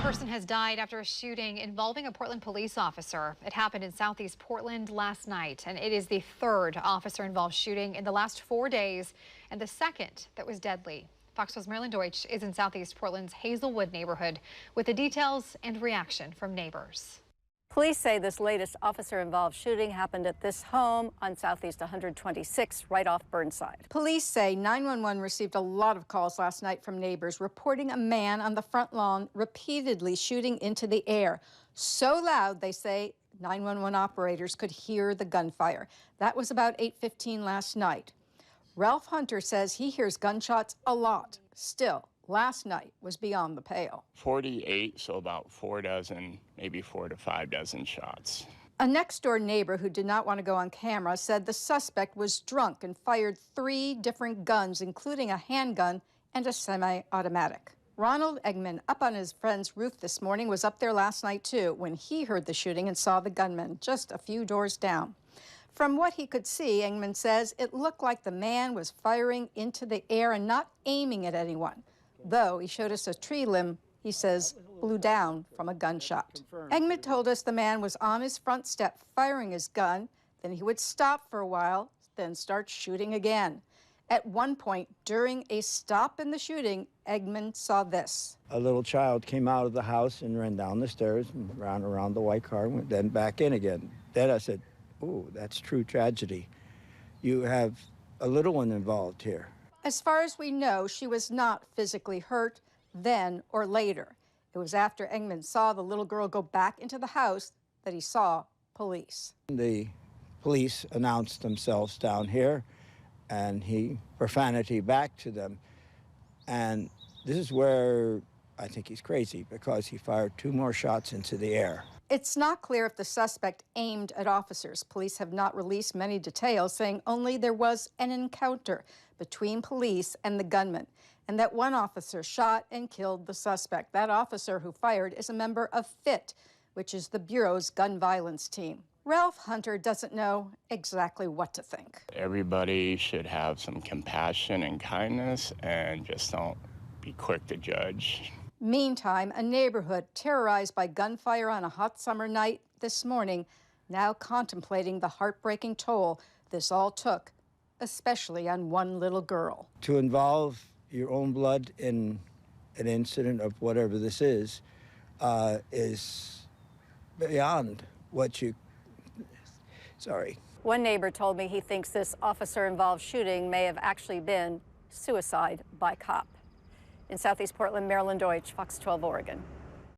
Person has died after a shooting involving a Portland police officer. It happened in Southeast Portland last night, and it is the third officer-involved shooting in the last 4 days and the second that was deadly. Fox 12's Marilyn Deutsch is in Southeast Portland's Hazelwood neighborhood with the details and reaction from neighbors. Police say this latest officer-involved shooting happened at this home on Southeast 126, right off Burnside. Police say 911 received a lot of calls last night from neighbors reporting a man on the front lawn repeatedly shooting into the air. So loud, they say, 911 operators could hear the gunfire. That was about 8:15 last night. Ralph Hunter says he hears gunshots a lot. Still, last night was beyond the pale. 48, so about 4 dozen, maybe 4 to 5 dozen shots. A next-door neighbor who did not want to go on camera said the suspect was drunk and fired 3 different guns, including a handgun and a semi-automatic. Ronald Eggman, up on his friend's roof this morning, was up there last night too when he heard the shooting and saw the gunman just a few doors down. From what he could see, Eggman says it looked like the man was firing into the air and not aiming at anyone. Though he showed us a tree limb, he says, blew down from a gunshot. Eggman told us the man was on his front step firing his gun, then he would stop for a while, then start shooting again. At one point during a stop in the shooting, Eggman saw this. A little child came out of the house and ran down the stairs and ran around the white car and then back in again. Then I said, oh, that's true tragedy. You have a little one involved here. As far as we know, she was not physically hurt then or later. It was after Eggman saw the little girl go back into the house that he saw police. The police announced themselves down here, and he profanity back to them. And this is where I think he's crazy, because he fired 2 more shots into the air. It's not clear if the suspect aimed at officers. Police have not released many details, saying only there was an encounter between police and the gunman, and that one officer shot and killed the suspect. That officer who fired is a member of FIT, which is the Bureau's gun violence team. Ralph Hunter doesn't know exactly what to think. Everybody should have some compassion and kindness and just don't be quick to judge. Meantime, a neighborhood terrorized by gunfire on a hot summer night this morning, now contemplating the heartbreaking toll this all took, especially on one little girl. To involve your own blood in an incident of whatever this is beyond what you... Sorry. One neighbor told me he thinks this officer-involved shooting may have actually been suicide by cop. In Southeast Portland, Marilyn Deutsch, Fox 12 Oregon.